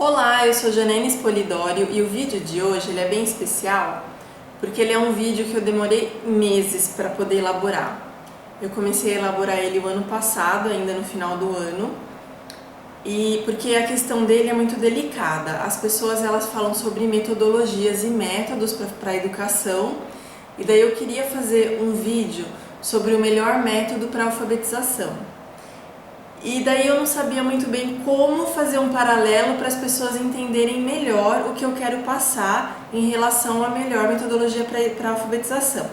Olá, eu sou Janaína Spolidório e o vídeo de hoje ele é bem especial porque ele é um vídeo que eu demorei meses para poder elaborar. Eu comecei a elaborar ele o ano passado, ainda no final do ano, e porque a questão dele é muito delicada. As pessoas elas falam sobre metodologias e métodos para a educação, e daí eu queria fazer um vídeo sobre o melhor método para a alfabetização. E daí eu não sabia muito bem como fazer um paralelo para as pessoas entenderem melhor o que eu quero passar em relação à melhor metodologia para a alfabetização.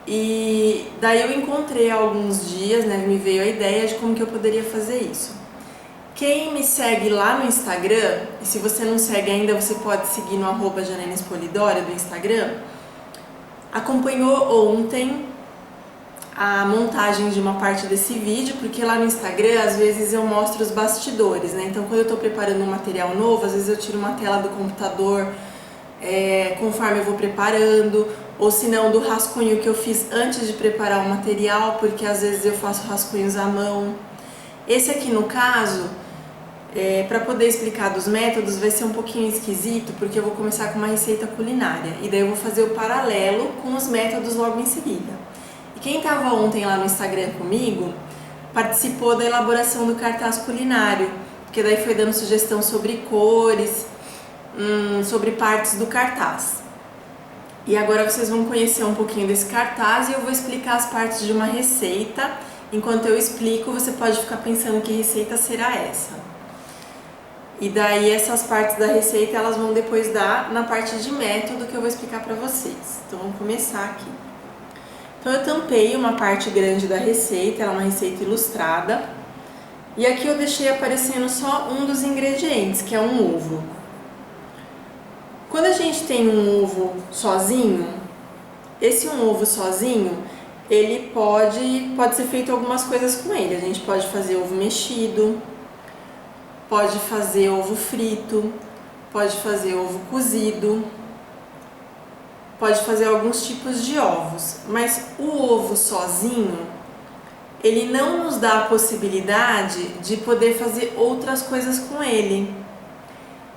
E daí eu encontrei há alguns dias, me veio a ideia de como que eu poderia fazer isso. Quem me segue lá no Instagram, e se você não segue ainda, você pode seguir no @JanaínaSpolidório do Instagram, acompanhou ontem a montagem de uma parte desse vídeo, porque lá no Instagram às vezes eu mostro os bastidores, Então quando eu estou preparando um material novo, às vezes eu tiro uma tela do computador conforme eu vou preparando, ou se não do rascunho que eu fiz antes de preparar o material, porque às vezes eu faço rascunhos à mão. Esse aqui no caso, para poder explicar dos métodos vai ser um pouquinho esquisito, porque eu vou começar com uma receita culinária, e daí eu vou fazer o paralelo com os métodos logo em seguida. Quem estava ontem lá no Instagram comigo participou da elaboração do cartaz culinário, porque daí foi dando sugestão sobre cores, sobre partes do cartaz. E agora vocês vão conhecer um pouquinho desse cartaz e eu vou explicar as partes de uma receita. Enquanto eu explico, você pode ficar pensando que receita será essa. E daí essas partes da receita elas vão depois dar na parte de método que eu vou explicar para vocês. Então vamos começar aqui. Então eu tampei uma parte grande da receita, ela é uma receita ilustrada. E aqui eu deixei aparecendo só um dos ingredientes, que é um ovo. Quando a gente tem um ovo sozinho, esse um ovo sozinho, ele pode ser feito algumas coisas com ele. A gente pode fazer ovo mexido, pode fazer ovo frito, pode fazer ovo cozido, pode fazer alguns tipos de ovos, mas o ovo sozinho, ele não nos dá a possibilidade de poder fazer outras coisas com ele.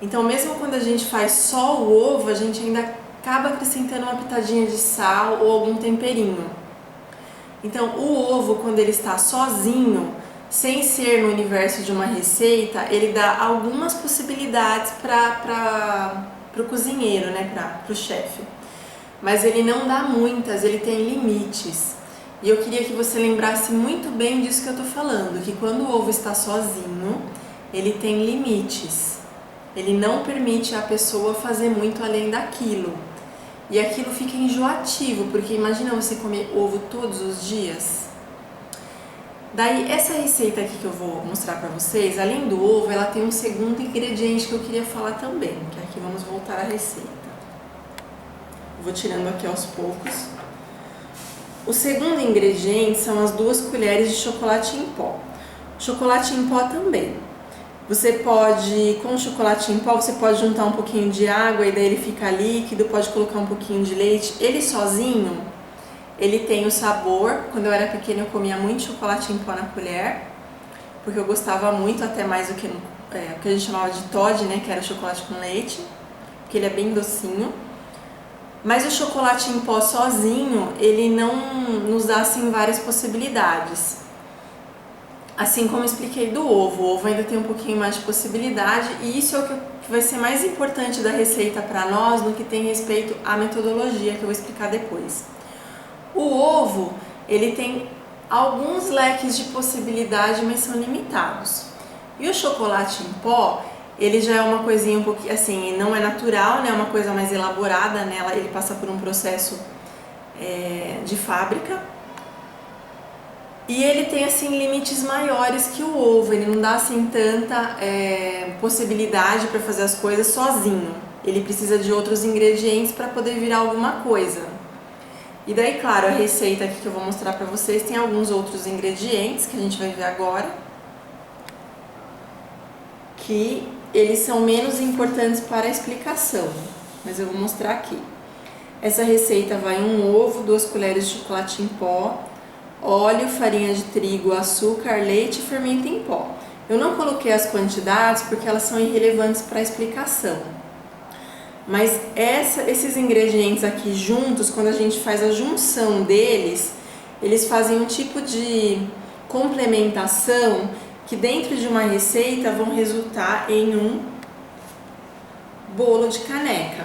Então, mesmo quando a gente faz só o ovo, a gente ainda acaba acrescentando uma pitadinha de sal ou algum temperinho. Então, o ovo, quando ele está sozinho, sem ser no universo de uma receita, ele dá algumas possibilidades para o cozinheiro, para o chefe. Mas ele não dá muitas, ele tem limites. E eu queria que você lembrasse muito bem disso que eu estou falando, que quando o ovo está sozinho, ele tem limites. Ele não permite a pessoa fazer muito além daquilo. E aquilo fica enjoativo, porque imagina você comer ovo todos os dias. Daí, essa receita aqui que eu vou mostrar para vocês, além do ovo, ela tem um segundo ingrediente que eu queria falar também, que aqui vamos voltar à receita. Vou tirando aqui aos poucos. O segundo ingrediente são as 2 colheres de chocolate em pó. Chocolate em pó também. Você pode, com o chocolate em pó, você pode juntar um pouquinho de água e daí ele fica líquido, pode colocar um pouquinho de leite. Ele sozinho, ele tem o sabor. Quando eu era pequena eu comia muito chocolate em pó na colher, porque eu gostava muito, até mais do que o que a gente chamava de Toddy, que era chocolate com leite, porque ele é bem docinho. Mas o chocolate em pó sozinho, ele não nos dá assim várias possibilidades. Assim como eu expliquei do ovo, o ovo ainda tem um pouquinho mais de possibilidade, e isso é o que vai ser mais importante da receita para nós no que tem respeito à metodologia, que eu vou explicar depois. O ovo, ele tem alguns leques de possibilidade, mas são limitados. E o chocolate em pó, ele já é uma coisinha um pouquinho, assim, não é natural, é uma coisa mais elaborada, ele passa por um processo de fábrica. E ele tem, assim, limites maiores que o ovo, ele não dá, assim, tanta possibilidade para fazer as coisas sozinho. Ele precisa de outros ingredientes para poder virar alguma coisa. E daí, claro, a receita aqui que eu vou mostrar para vocês tem alguns outros ingredientes que a gente vai ver agora, que eles são menos importantes para a explicação, mas eu vou mostrar aqui. Essa receita vai um ovo, 2 colheres de chocolate em pó, óleo, farinha de trigo, açúcar, leite e fermento em pó. Eu não coloquei as quantidades porque elas são irrelevantes para a explicação. Mas esses ingredientes aqui juntos, quando a gente faz a junção deles, eles fazem um tipo de complementação que dentro de uma receita vão resultar em um bolo de caneca.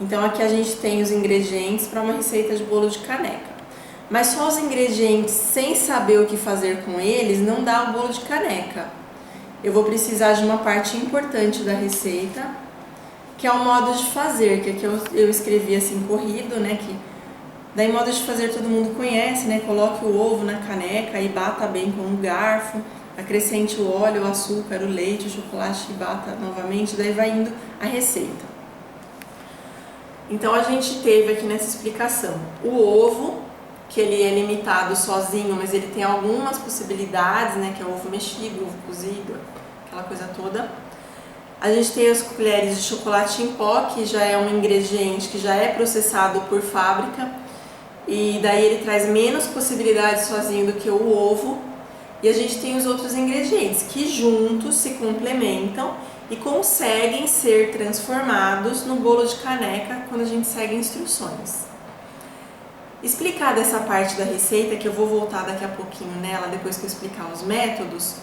Então aqui a gente tem os ingredientes para uma receita de bolo de caneca. Mas só os ingredientes sem saber o que fazer com eles não dá o bolo de caneca. Eu vou precisar de uma parte importante da receita, que é o modo de fazer, que aqui eu escrevi assim corrido, né? Que daí modo de fazer todo mundo conhece, né? Coloque o ovo na caneca e bata bem com um garfo, acrescente o óleo, o açúcar, o leite, o chocolate e bata novamente, daí vai indo a receita. Então a gente teve aqui nessa explicação o ovo, que ele é limitado sozinho, mas ele tem algumas possibilidades, né? Que é o ovo mexido, ovo cozido, aquela coisa toda. A gente tem as colheres de chocolate em pó, que já é um ingrediente que já é processado por fábrica, e daí ele traz menos possibilidades sozinho do que o ovo. E a gente tem os outros ingredientes que juntos se complementam e conseguem ser transformados no bolo de caneca quando a gente segue instruções. Explicada essa parte da receita, que eu vou voltar daqui a pouquinho nela, depois que eu explicar os métodos,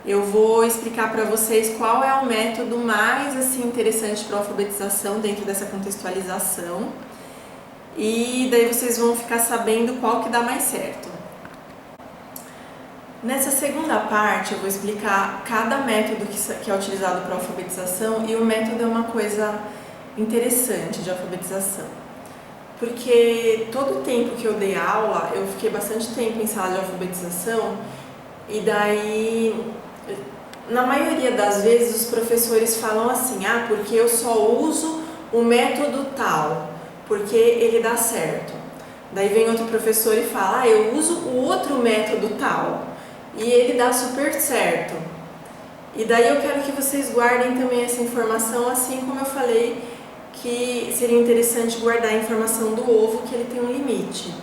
eu vou explicar para vocês qual é o método mais assim interessante para a alfabetização dentro dessa contextualização, e daí vocês vão ficar sabendo qual que dá mais certo. Nessa segunda parte eu vou explicar cada método que é utilizado para a alfabetização, e o método é uma coisa interessante de alfabetização, porque todo o tempo que eu dei aula, eu fiquei bastante tempo em sala de alfabetização, e daí na maioria das vezes os professores falam assim, porque eu só uso o método tal, porque ele dá certo. Daí vem outro professor e fala, eu uso o outro método tal, e ele dá super certo. E daí eu quero que vocês guardem também essa informação, assim como eu falei que seria interessante guardar a informação do ovo, que ele tem um limite.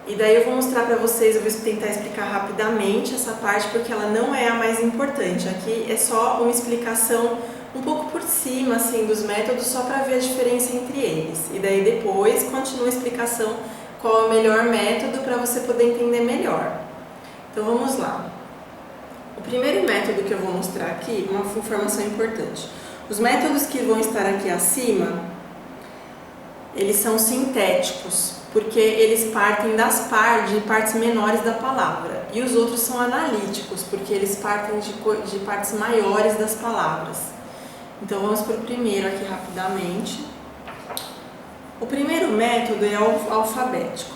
E daí eu vou mostrar para vocês, eu vou tentar explicar rapidamente essa parte, porque ela não é a mais importante. Aqui é só uma explicação um pouco por cima assim, dos métodos, só para ver a diferença entre eles. E daí depois continua a explicação qual é o melhor método para você poder entender melhor. Então vamos lá. O primeiro método que eu vou mostrar aqui, uma informação importante. Os métodos que vão estar aqui acima, eles são sintéticos, porque eles partem de partes menores da palavra. E os outros são analíticos, porque eles partem de partes maiores das palavras. Então vamos para o primeiro aqui rapidamente. O primeiro método é o alfabético.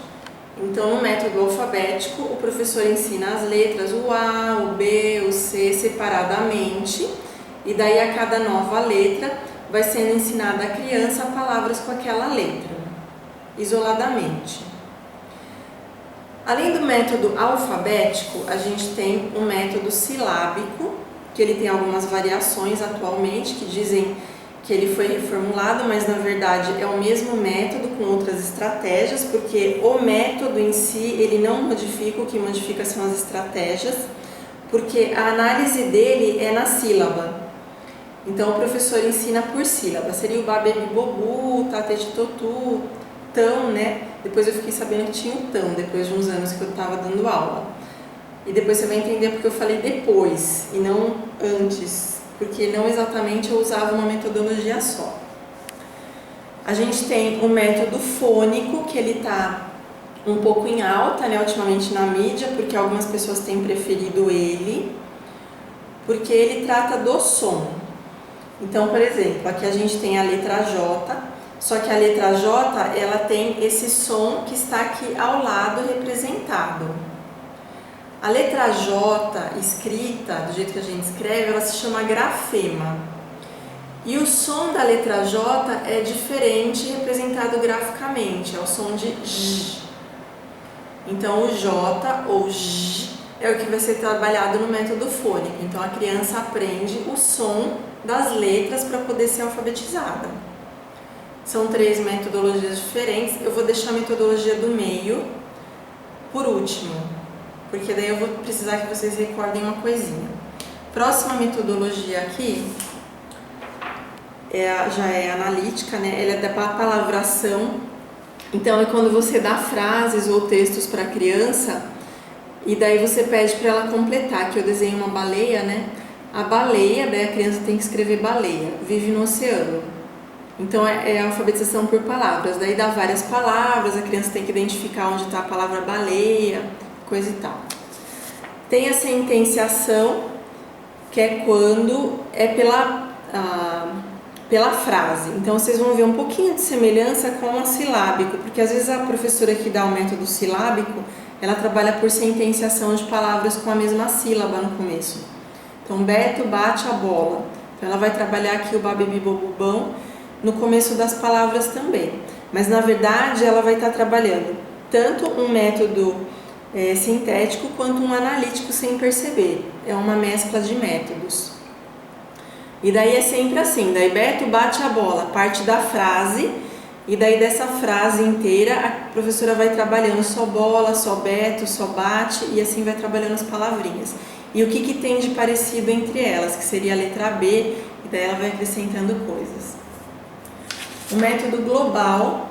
Então no método alfabético, o professor ensina as letras, o A, o B, o C separadamente, e daí a cada nova letra vai sendo ensinada à criança palavras com aquela letra, isoladamente. Além do método alfabético, a gente tem um método silábico, que ele tem algumas variações atualmente, que dizem que ele foi reformulado, mas na verdade é o mesmo método com outras estratégias, porque o método em si, ele não modifica, o que modifica são as estratégias, porque a análise dele é na sílaba. Então o professor ensina por sílaba, seria o babebi bobu, tate totu, tão, né? Depois eu fiquei sabendo que tinha o tão, depois de uns anos que eu estava dando aula. E depois você vai entender porque eu falei depois e não antes, porque não exatamente eu usava uma metodologia só. A gente tem o método fônico, que ele está um pouco em alta, né, ultimamente na mídia, porque algumas pessoas têm preferido ele, porque ele trata do som. Então, por exemplo, aqui a gente tem a letra J, só que a letra J, ela tem esse som que está aqui ao lado representado. A letra J, escrita, do jeito que a gente escreve, ela se chama grafema. E o som da letra J é diferente, representado graficamente, é o som de J. Então, o J ou J é o que vai ser trabalhado no método fônico. Então, a criança aprende o som das letras para poder ser alfabetizada. São 3 metodologias diferentes. Eu vou deixar a metodologia do meio por último. porque daí eu vou precisar que vocês recordem uma coisinha. Próxima metodologia aqui já é analítica, né? Ela é da palavração. Então é quando você dá frases ou textos para a criança e daí você pede para ela completar. Aqui eu desenho uma baleia, né? A baleia, daí a criança tem que escrever baleia, vive no oceano. Então é a alfabetização por palavras, daí dá várias palavras, a criança tem que identificar onde está a palavra baleia, coisa e tal. Tem a sentenciação, que é quando é pela frase. Então vocês vão ver um pouquinho de semelhança com o silábico, porque às vezes a professora que dá o método silábico, ela trabalha por sentenciação de palavras com a mesma sílaba no começo. Então Beto bate a bola. Então ela vai trabalhar aqui o babibi bobubão no começo das palavras também. Mas na verdade ela vai estar trabalhando tanto um método sintético quanto um analítico sem perceber. É uma mescla de métodos. E daí é sempre assim, daí Beto bate a bola, parte da frase, e daí dessa frase inteira a professora vai trabalhando só bola, só Beto, só bate, e assim vai trabalhando as palavrinhas. E o que tem de parecido entre elas, que seria a letra B, e daí ela vai acrescentando coisas. O método global,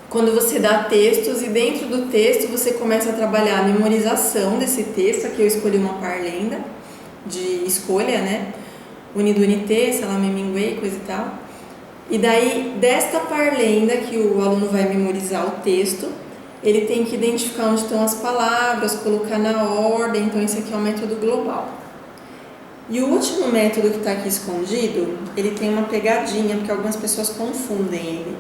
quando você dá textos e dentro do texto você começa a trabalhar a memorização desse texto. Aqui eu escolhi uma parlenda de escolha, né? Unidunité, salame-minguê, coisa e tal. E daí, desta parlenda que o aluno vai memorizar o texto, ele tem que identificar onde estão as palavras, colocar na ordem. Então esse aqui é o método global. E o último método que está aqui escondido, ele tem uma pegadinha, porque algumas pessoas confundem ele.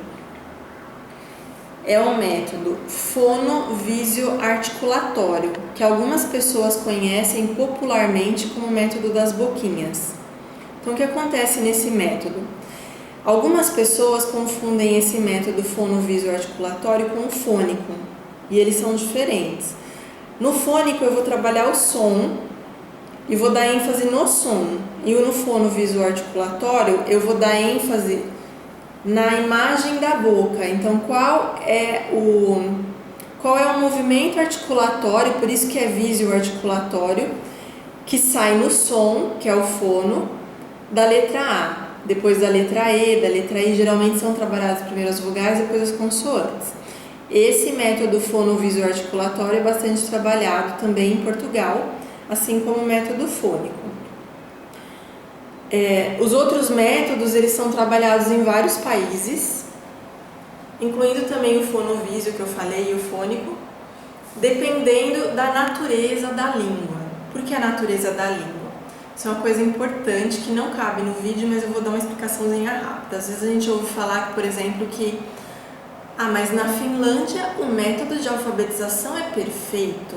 É o método fonovisio-articulatório, que algumas pessoas conhecem popularmente como método das boquinhas. Então o que acontece nesse método? Algumas pessoas confundem esse método fonovisio-articulatório com o fônico, e eles são diferentes. No fônico eu vou trabalhar o som e vou dar ênfase no som, e no fonovisio-articulatório eu vou dar ênfase na imagem da boca. Então qual é o movimento articulatório, por isso que é visio-articulatório, que sai no som, que é o fono, da letra A. Depois da letra E, da letra I, geralmente são trabalhadas primeiro as vogais, depois as consoantes. Esse método fonovisio-articulatório é bastante trabalhado também em Portugal, assim como o método fônico. Os outros métodos, eles são trabalhados em vários países, incluindo também o fonovisio que eu falei e o fônico, dependendo da natureza da língua. Por que a natureza da língua? Isso é uma coisa importante que não cabe no vídeo, mas eu vou dar uma explicaçãozinha rápida. Às vezes a gente ouve falar, por exemplo, que mas na Finlândia o método de alfabetização é perfeito.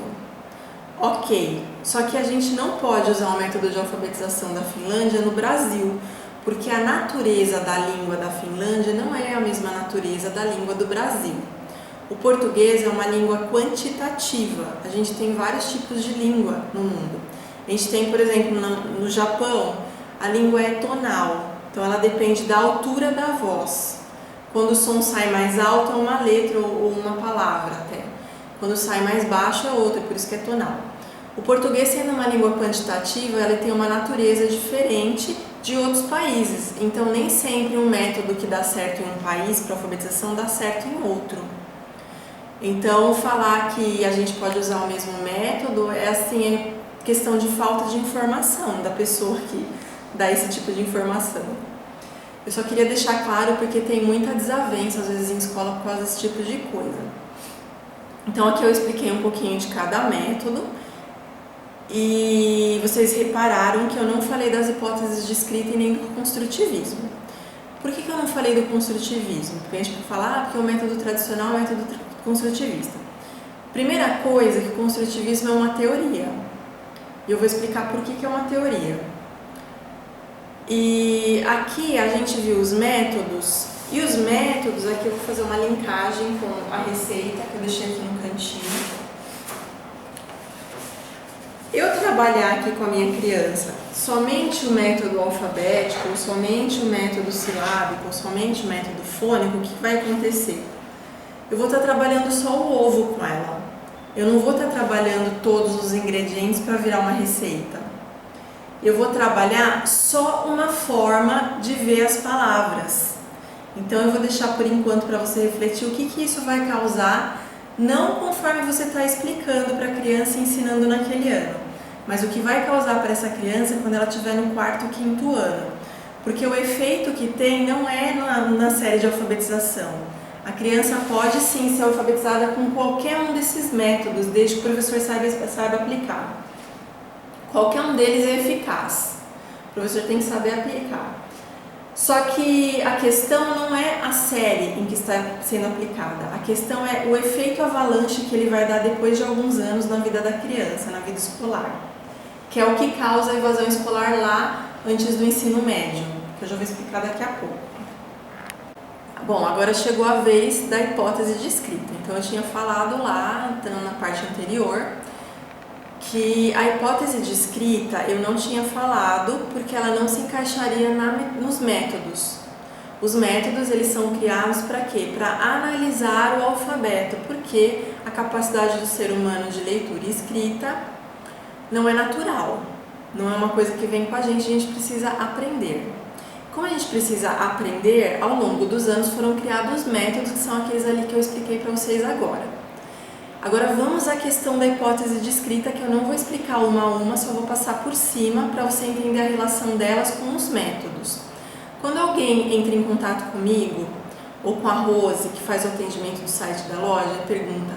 Ok, só que a gente não pode usar o método de alfabetização da Finlândia no Brasil, porque a natureza da língua da Finlândia não é a mesma natureza da língua do Brasil. O português é uma língua quantitativa, a gente tem vários tipos de língua no mundo. A gente tem, por exemplo, no Japão, a língua é tonal, então ela depende da altura da voz. Quando o som sai mais alto é uma letra ou uma palavra até. Quando sai mais baixo é outra, por isso que é tonal. O português, sendo uma língua quantitativa, ela tem uma natureza diferente de outros países. Então, nem sempre um método que dá certo em um país para alfabetização dá certo em outro. Então, falar que a gente pode usar o mesmo método é questão de falta de informação da pessoa que dá esse tipo de informação. Eu só queria deixar claro porque tem muita desavença, às vezes, em escola por causa desse tipo de coisa. Então, aqui eu expliquei um pouquinho de cada método e vocês repararam que eu não falei das hipóteses de escrita e nem do construtivismo. Por que eu não falei do construtivismo? Porque a gente pode falar porque o método tradicional é o método construtivista. Primeira coisa, que o construtivismo é uma teoria. E eu vou explicar por que é uma teoria. E aqui a gente viu os métodos, e os métodos, aqui eu vou fazer uma linkagem com a receita que eu deixei aqui no cantinho. Eu trabalhar aqui com a minha criança somente o método alfabético, somente o método silábico, somente o método fônico, o que vai acontecer? Eu vou estar trabalhando só o ovo com ela. eu não vou estar trabalhando todos os ingredientes para virar uma receita. Eu vou trabalhar só uma forma de ver as palavras. Então eu vou deixar por enquanto para você refletir o que isso vai causar, não conforme você está explicando para a criança e ensinando naquele ano, mas o que vai causar para essa criança quando ela estiver no 4º, 5º ano. Porque o efeito que tem não é na série de alfabetização. A criança pode sim ser alfabetizada com qualquer um desses métodos, desde que o professor saiba aplicar. Qualquer um deles é eficaz. O professor tem que saber aplicar. Só que a questão não é a série em que está sendo aplicada. A questão é o efeito avalanche que ele vai dar depois de alguns anos na vida da criança, na vida escolar. Que é o que causa a evasão escolar lá antes do ensino médio, que eu já vou explicar daqui a pouco. Bom, agora chegou a vez da hipótese de escrita. Então eu tinha falado lá, na parte anterior, que a hipótese de escrita eu não tinha falado porque ela não se encaixaria nos métodos. Os métodos, eles são criados para quê? Para analisar o alfabeto, porque a capacidade do ser humano de leitura e escrita não é natural, não é uma coisa que vem com a gente precisa aprender. Como a gente precisa aprender, ao longo dos anos foram criados métodos que são aqueles ali que eu expliquei para vocês agora. Agora vamos à questão da hipótese de escrita, que eu não vou explicar uma a uma, só vou passar por cima para você entender a relação delas com os métodos. Quando alguém entra em contato comigo, ou com a Rose, que faz o atendimento do site da loja, pergunta: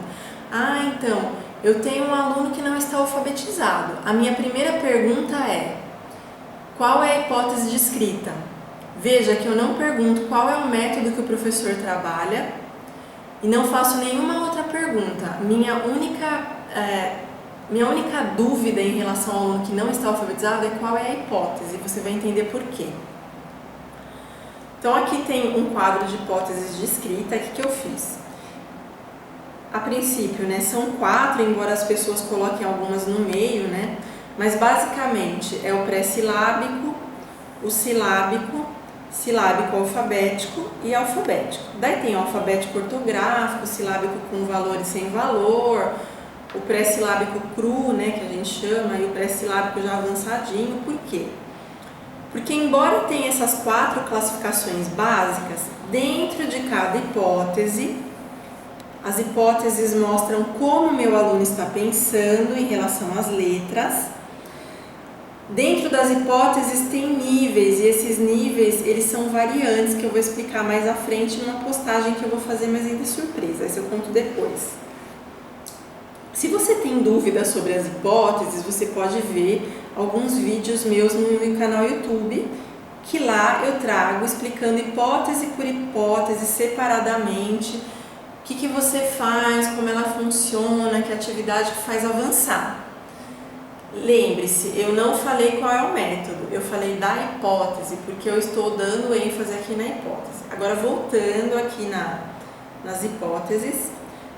então, eu tenho um aluno que não está alfabetizado. A minha primeira pergunta é: qual é a hipótese de escrita? Veja que eu não pergunto qual é o método que o professor trabalha, e não faço nenhuma outra pergunta. Minha única dúvida em relação ao aluno que não está alfabetizado é qual é a hipótese. Você vai entender por quê. Então aqui tem um quadro de hipóteses de escrita. O que eu fiz? A princípio, são 4, embora as pessoas coloquem algumas no meio, mas basicamente é o pré-silábico, o silábico, silábico alfabético e alfabético. Daí tem o alfabético ortográfico, silábico com valor e sem valor, o pré-silábico cru, que a gente chama, e o pré-silábico já avançadinho. Por quê? Porque embora tenha essas 4 classificações básicas, dentro de cada hipótese, as hipóteses mostram como o meu aluno está pensando em relação às letras. Dentro das hipóteses tem níveis, e esses níveis eles são variantes, que eu vou explicar mais à frente numa postagem que eu vou fazer, mas ainda é surpresa, essa eu conto depois. Se você tem dúvidas sobre as hipóteses, você pode ver alguns vídeos meus no meu canal YouTube, que lá eu trago explicando hipótese por hipótese, separadamente, o que você faz, como ela funciona, que atividade que faz avançar. Lembre-se, eu não falei qual é o método, eu falei da hipótese, porque eu estou dando ênfase aqui na hipótese. Agora voltando aqui nas hipóteses,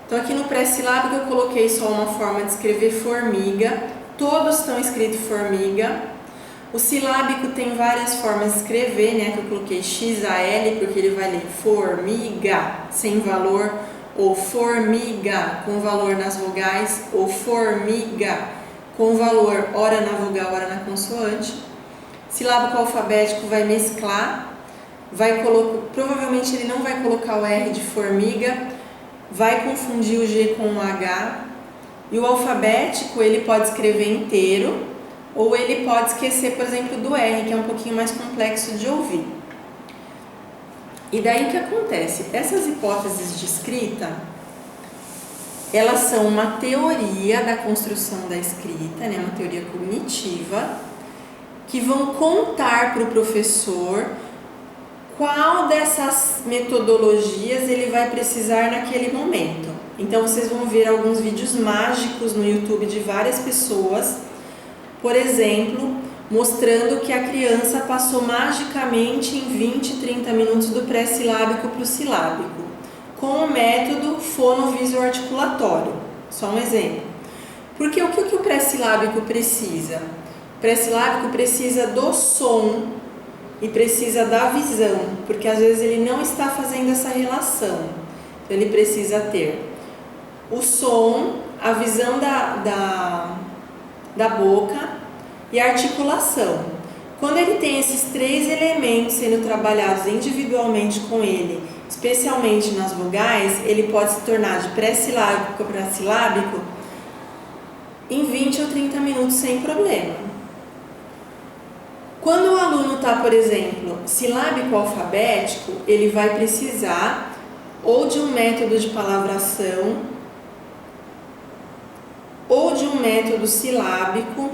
então aqui no pré-silábico eu coloquei só uma forma de escrever formiga, todos estão escritos formiga. O silábico tem várias formas de escrever, que eu coloquei XAL, porque ele vai ler formiga, sem valor, ou formiga, com valor nas vogais, ou formiga, com valor ora na vogal, ora na consoante. Silábico alfabético vai mesclar, provavelmente ele não vai colocar o R de formiga, vai confundir o G com o H. E o alfabético ele pode escrever inteiro, ou ele pode esquecer, por exemplo, do R, que é um pouquinho mais complexo de ouvir. E daí o que acontece? Essas hipóteses de escrita, elas são uma teoria da construção da escrita, uma teoria cognitiva, que vão contar para o professor qual dessas metodologias ele vai precisar naquele momento. Então vocês vão ver alguns vídeos mágicos no YouTube de várias pessoas, por exemplo, mostrando que a criança passou magicamente em 20, 30 minutos do pré-silábico para o silábico, com o método fonovisio-articulatório. Só um exemplo. Porque o que o pré-silábico precisa? O pré-silábico precisa do som e precisa da visão, porque às vezes ele não está fazendo essa relação. Então ele precisa ter o som, a visão da boca e a articulação. Quando ele tem esses 3 elementos sendo trabalhados individualmente com ele, especialmente nas vogais, ele pode se tornar de pré-silábico para silábico em 20 ou 30 minutos sem problema. Quando o aluno está, por exemplo, silábico alfabético, ele vai precisar ou de um método de palavração, ou de um método silábico,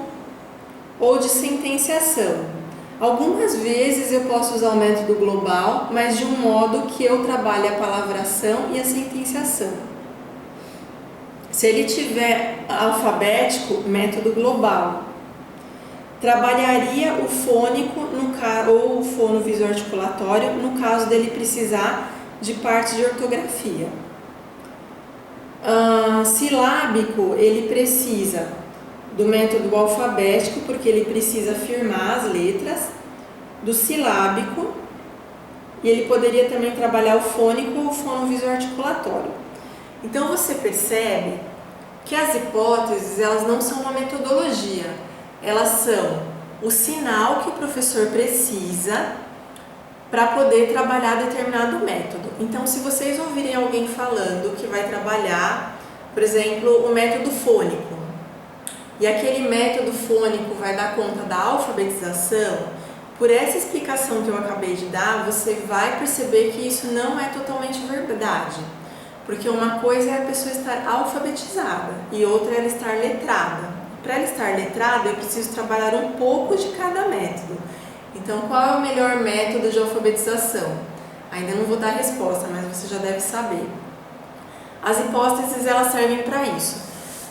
ou de sentenciação. Algumas vezes eu posso usar o método global, mas de um modo que eu trabalhe a palavração e a sentenciação. Se ele tiver alfabético, método global. Trabalharia o fônico ou o fono visoarticulatório no caso dele precisar de parte de ortografia. Silábico, ele precisa do método alfabético, porque ele precisa firmar as letras, do silábico, e ele poderia também trabalhar o fônico ou o fono visoarticulatório. Então você percebe que as hipóteses, elas não são uma metodologia. Elas são o sinal que o professor precisa para poder trabalhar determinado método. Então, se vocês ouvirem alguém falando que vai trabalhar, por exemplo, o método fônico, e aquele método fônico vai dar conta da alfabetização, por essa explicação que eu acabei de dar, você vai perceber que isso não é totalmente verdade. Porque uma coisa é a pessoa estar alfabetizada e outra é ela estar letrada. Para ela estar letrada, eu preciso trabalhar um pouco de cada método. Então, qual é o melhor método de alfabetização? Ainda não vou dar a resposta, mas você já deve saber. As hipóteses, elas servem para isso.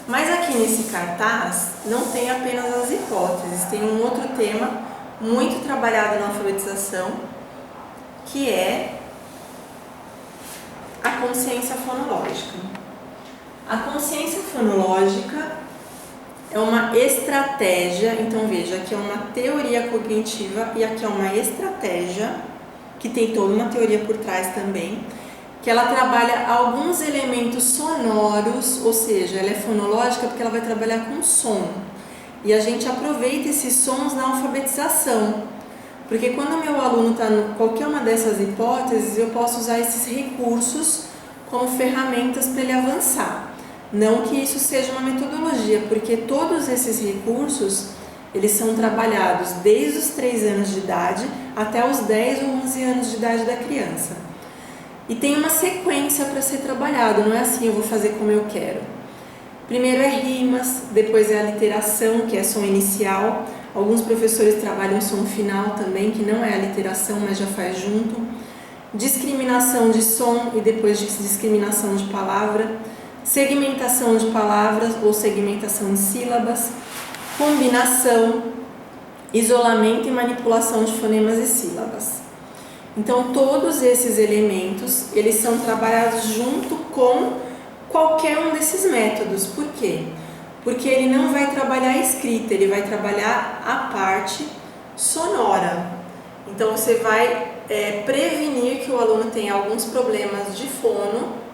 Mas aqui nesse cartaz, não tem apenas as hipóteses, tem um outro tema muito trabalhado na alfabetização, que é a consciência fonológica. A consciência fonológica é uma estratégia, então veja, aqui é uma teoria cognitiva e aqui é uma estratégia, que tem toda uma teoria por trás também, que ela trabalha alguns elementos sonoros, ou seja, ela é fonológica porque ela vai trabalhar com som. E a gente aproveita esses sons na alfabetização, porque quando o meu aluno está em qualquer uma dessas hipóteses, eu posso usar esses recursos como ferramentas para ele avançar. Não que isso seja uma metodologia, porque todos esses recursos, eles são trabalhados desde os 3 anos de idade até os 10 ou 11 anos de idade da criança. E tem uma sequência para ser trabalhado, não é assim, eu vou fazer como eu quero. Primeiro é rimas, depois é a literação, que é som inicial. Alguns professores trabalham som final também, que não é a literação, mas já faz junto. Discriminação de som e depois discriminação de palavra. Segmentação de palavras ou segmentação de sílabas, combinação, isolamento e manipulação de fonemas e sílabas. Então, todos esses elementos, eles são trabalhados junto com qualquer um desses métodos. Por quê? Porque ele não vai trabalhar a escrita, ele vai trabalhar a parte sonora. Então, você vai prevenir que o aluno tenha alguns problemas de fono,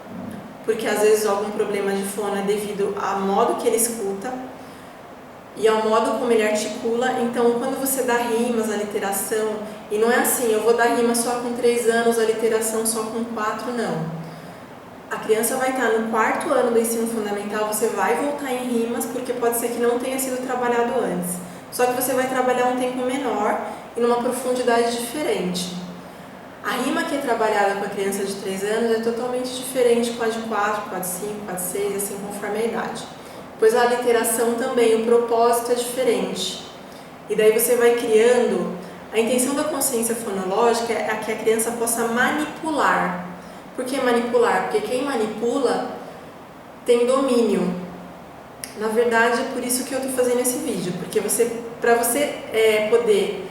porque às vezes algum problema de fono é devido ao modo que ele escuta e ao modo como ele articula. Então, quando você dá rimas, a literação, e não é assim, eu vou dar rima só com 3 anos, a literação só com 4, não. A criança vai estar no 4º ano do ensino fundamental, você vai voltar em rimas, porque pode ser que não tenha sido trabalhado antes. Só que você vai trabalhar um tempo menor e numa profundidade diferente. A rima que é trabalhada com a criança de 3 anos é totalmente diferente com a de 4, com a de 5, com a de 6, assim conforme a idade. Pois a literação também, o propósito é diferente. E daí você vai criando, a intenção da consciência fonológica é que a criança possa manipular. Por que manipular? Porque quem manipula tem domínio. Na verdade, é por isso que eu estou fazendo esse vídeo, porque para você poder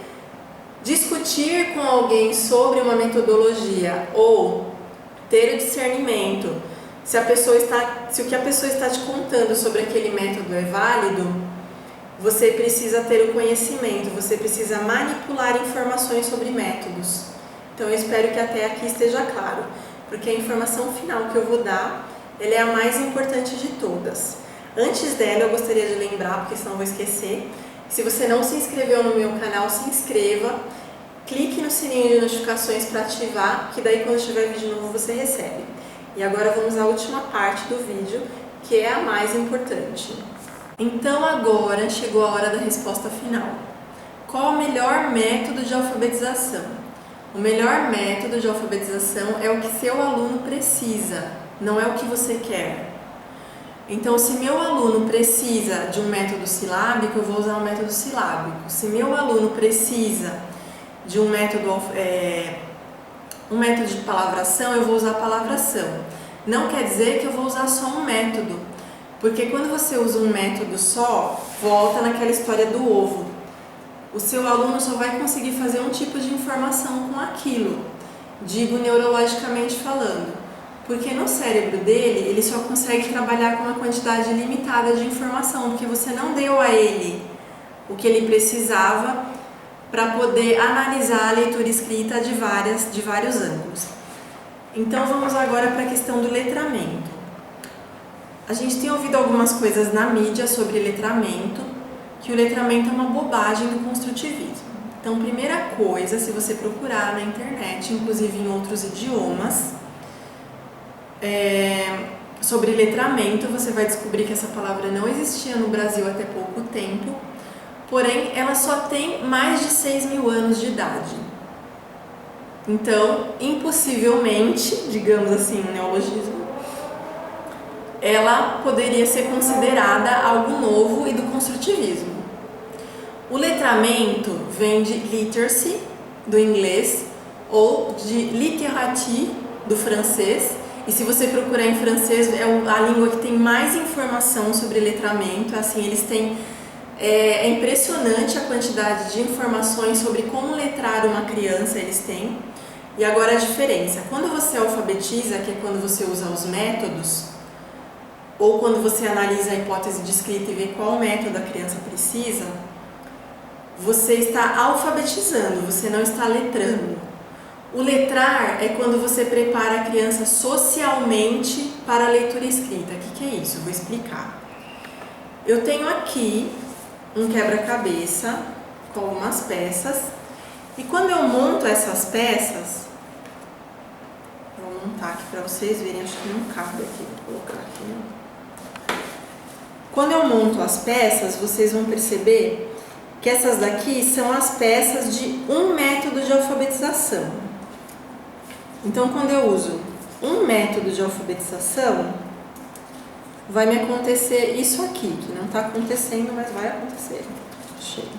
discutir com alguém sobre uma metodologia ou ter o discernimento se o que a pessoa está te contando sobre aquele método é válido, você precisa ter o conhecimento, você precisa manipular informações sobre métodos. Então eu espero que até aqui esteja claro, porque a informação final que eu vou dar, ela é a mais importante de todas. Antes dela, eu gostaria de lembrar, porque senão eu vou esquecer, se você não se inscreveu no meu canal, se inscreva, clique no sininho de notificações para ativar, que daí quando tiver vídeo novo você recebe. E agora vamos à última parte do vídeo, que é a mais importante. Então agora chegou a hora da resposta final. Qual o melhor método de alfabetização? O melhor método de alfabetização é o que seu aluno precisa, não é o que você quer. Então, se meu aluno precisa de um método silábico, eu vou usar um método silábico. Se meu aluno precisa de um método de palavração, eu vou usar a palavração. Não quer dizer que eu vou usar só um método, porque quando você usa um método só, volta naquela história do ovo. O seu aluno só vai conseguir fazer um tipo de informação com aquilo, digo neurologicamente falando. Porque no cérebro dele, ele só consegue trabalhar com uma quantidade limitada de informação, porque você não deu a ele o que ele precisava para poder analisar a leitura escrita de vários ângulos. Então vamos agora para a questão do letramento. A gente tem ouvido algumas coisas na mídia sobre letramento, que o letramento é uma bobagem do construtivismo. Então, primeira coisa, se você procurar na internet, inclusive em outros idiomas, sobre letramento, você vai descobrir que essa palavra não existia no Brasil até pouco tempo, porém ela só tem mais de 6.000 anos de idade. Então, impossivelmente, digamos assim, um neologismo, ela poderia ser considerada algo novo e do construtivismo. O letramento vem de literacy, do inglês, ou de littératie, do francês. E se você procurar em francês, é a língua que tem mais informação sobre letramento. Assim, eles têm... É impressionante a quantidade de informações sobre como letrar uma criança eles têm. E agora a diferença. Quando você alfabetiza, que é quando você usa os métodos, ou quando você analisa a hipótese de escrita e vê qual método a criança precisa, você está alfabetizando, você não está letrando. O letrar é quando você prepara a criança socialmente para a leitura escrita. O que é isso? Eu vou explicar. Eu tenho aqui um quebra-cabeça com algumas peças, e quando eu monto essas peças, vou montar aqui para vocês verem, acho que não cabe aqui, vou colocar aqui. Quando eu monto as peças, vocês vão perceber que essas daqui são as peças de um método de alfabetização. Então, quando eu uso um método de alfabetização, vai me acontecer isso aqui, que não está acontecendo, mas vai acontecer. Achei.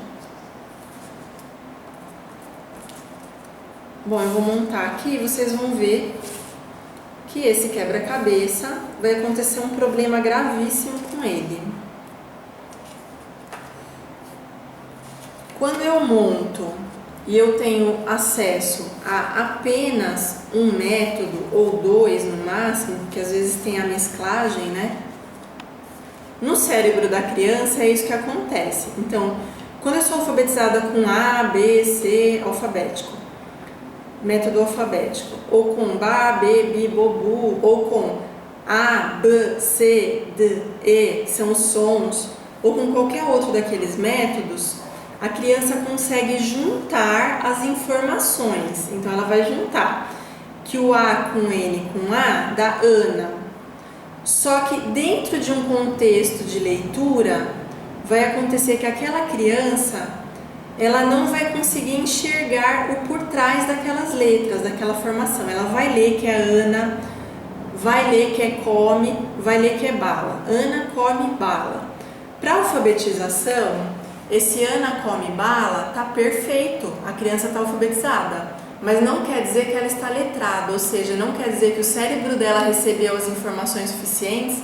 Bom, eu vou montar aqui e vocês vão ver que esse quebra-cabeça vai acontecer um problema gravíssimo com ele. Quando eu monto e eu tenho acesso a apenas um método ou dois no máximo, que às vezes tem a mesclagem, né? No cérebro da criança é isso que acontece. Então, quando eu sou alfabetizada com A, B, C, alfabético, método alfabético, ou com Ba, Be, Bi, Bo, Bu, ou com A, B, C, D, E, que são os sons, ou com qualquer outro daqueles métodos, a criança consegue juntar as informações. Então, ela vai juntar que o A com N com A dá Ana. Só que dentro de um contexto de leitura, vai acontecer que aquela criança, ela não vai conseguir enxergar o por trás daquelas letras, daquela formação. Ela vai ler que é Ana, vai ler que é come, vai ler que é bala. Ana, come, bala. Para alfabetização, esse Ana, come, bala está perfeito, a criança está alfabetizada, mas não quer dizer que ela está letrada, ou seja, não quer dizer que o cérebro dela recebeu as informações suficientes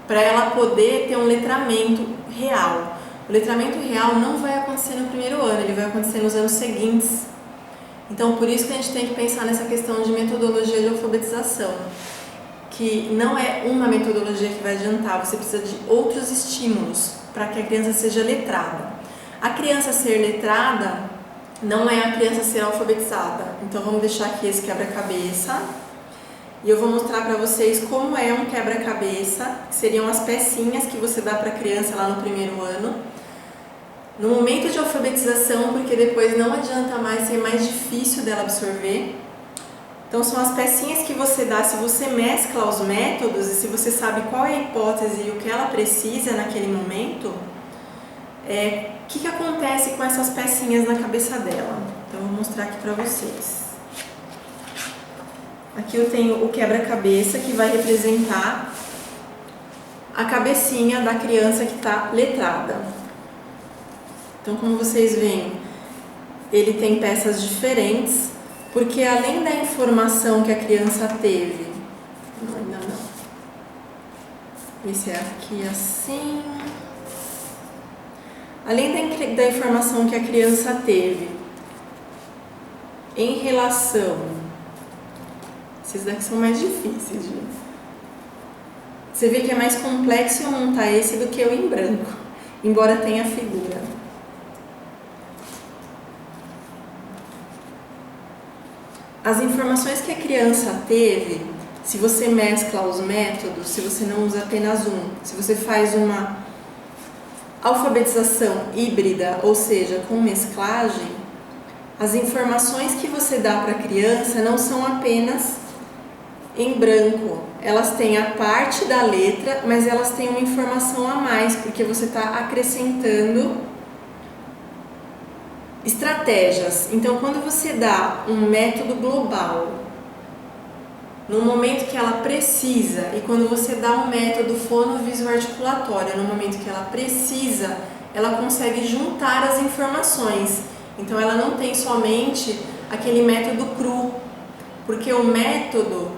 para ela poder ter um letramento real. O letramento real não vai acontecer no primeiro ano, ele vai acontecer nos anos seguintes. Então, por isso que a gente tem que pensar nessa questão de metodologia de alfabetização, que não é uma metodologia que vai adiantar, você precisa de outros estímulos para que a criança seja letrada. A criança ser letrada não é a criança ser alfabetizada. Então, vamos deixar aqui esse quebra-cabeça. e eu vou mostrar para vocês como é um quebra-cabeça, que seriam as pecinhas que você dá para a criança lá no primeiro ano, no momento de alfabetização, porque depois não adianta mais, ser mais difícil dela absorver. Então são as pecinhas que você dá, se você mescla os métodos e se você sabe qual é a hipótese e o que ela precisa naquele momento, o que acontece com essas pecinhas na cabeça dela. Então eu vou mostrar aqui para vocês. Aqui eu tenho o quebra-cabeça, que vai representar a cabecinha da criança que está letrada. Então, como vocês veem, ele tem peças diferentes, porque além da informação que a criança teve, ainda não, esse é aqui assim, além da informação que a criança teve em relação, esses daqui são mais difíceis, gente. Você vê que é mais complexo eu montar esse do que eu em branco, embora tenha figura. As informações que a criança teve, se você mescla os métodos, se você não usa apenas um, se você faz uma alfabetização híbrida, ou seja, com mesclagem, as informações que você dá para a criança não são apenas em branco. Elas têm a parte da letra, mas elas têm uma informação a mais, porque você está acrescentando estratégias. Então, quando você dá um método global no momento que ela precisa, e quando você dá um método fonovisoarticulatório no momento que ela precisa, ela consegue juntar as informações. Então, ela não tem somente aquele método cru, porque o método,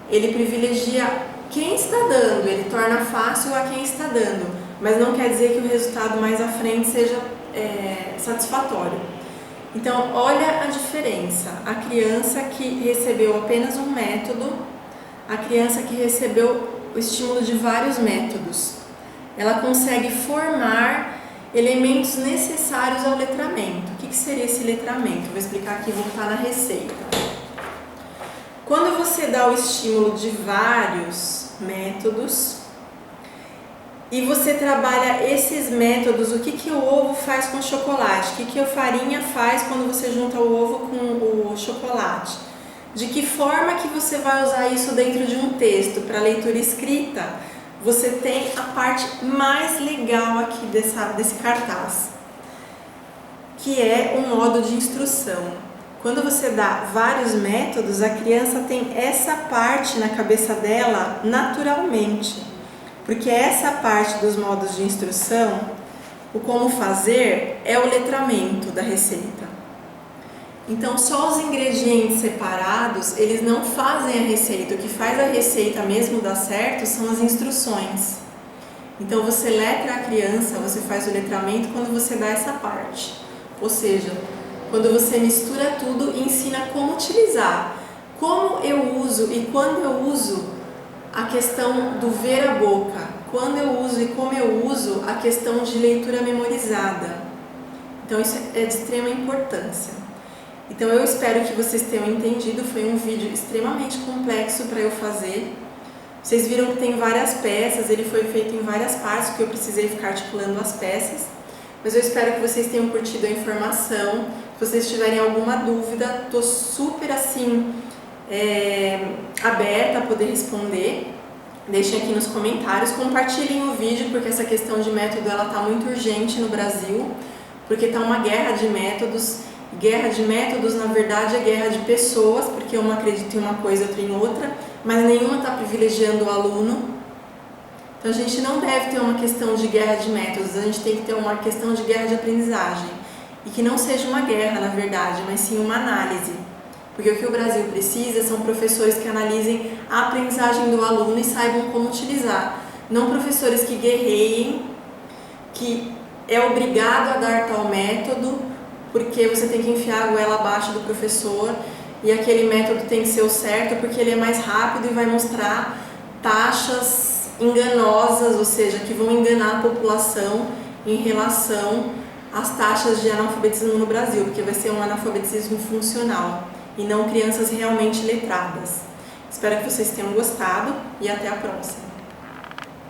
ele privilegia quem está dando, ele torna fácil a quem está dando, mas não quer dizer que o resultado mais à frente seja satisfatório. Então, olha a diferença. A criança que recebeu apenas um método, a criança que recebeu o estímulo de vários métodos, ela consegue formar elementos necessários ao letramento. O que seria esse letramento? Vou explicar aqui, vou botar na receita. Quando você dá o estímulo de vários métodos, e você trabalha esses métodos, o que o ovo faz com o chocolate, o que a farinha faz quando você junta o ovo com o chocolate, de que forma que você vai usar isso dentro de um texto para leitura escrita, você tem a parte mais legal aqui desse cartaz, que é o modo de instrução. Quando você dá vários métodos, a criança tem essa parte na cabeça dela naturalmente. Porque essa parte dos modos de instrução, o como fazer, é o letramento da receita. Então, só os ingredientes separados, eles não fazem a receita. O que faz a receita mesmo dar certo são as instruções. Então, você letra a criança, você faz o letramento quando você dá essa parte. Ou seja, quando você mistura tudo e ensina como utilizar. Como eu uso e quando eu uso a questão do ver a boca, quando eu uso e como eu uso a questão de leitura memorizada. Então isso é de extrema importância. Então eu espero que vocês tenham entendido, foi um vídeo extremamente complexo para eu fazer. Vocês viram que tem várias peças, ele foi feito em várias partes, porque eu precisei ficar articulando as peças. Mas eu espero que vocês tenham curtido a informação. Se vocês tiverem alguma dúvida, estou super assim aberta a poder responder. Deixem aqui nos comentários, compartilhem o vídeo, porque essa questão de método ela está muito urgente no Brasil, porque está uma guerra de métodos. Guerra de métodos, na verdade, é guerra de pessoas, porque uma acredita em uma coisa, outra em outra, mas nenhuma está privilegiando o aluno. Então a gente não deve ter uma questão de guerra de métodos, a gente tem que ter uma questão de guerra de aprendizagem. E que não seja uma guerra, na verdade, mas sim uma análise. Porque o que o Brasil precisa são professores que analisem a aprendizagem do aluno e saibam como utilizar. Não professores que guerreiem, que é obrigado a dar tal método, porque você tem que enfiar a goela abaixo do professor e aquele método tem que ser o certo porque ele é mais rápido e vai mostrar taxas enganosas, ou seja, que vão enganar a população em relação às taxas de analfabetismo no Brasil, porque vai ser um analfabetismo funcional e não crianças realmente letradas. Espero que vocês tenham gostado e até a próxima!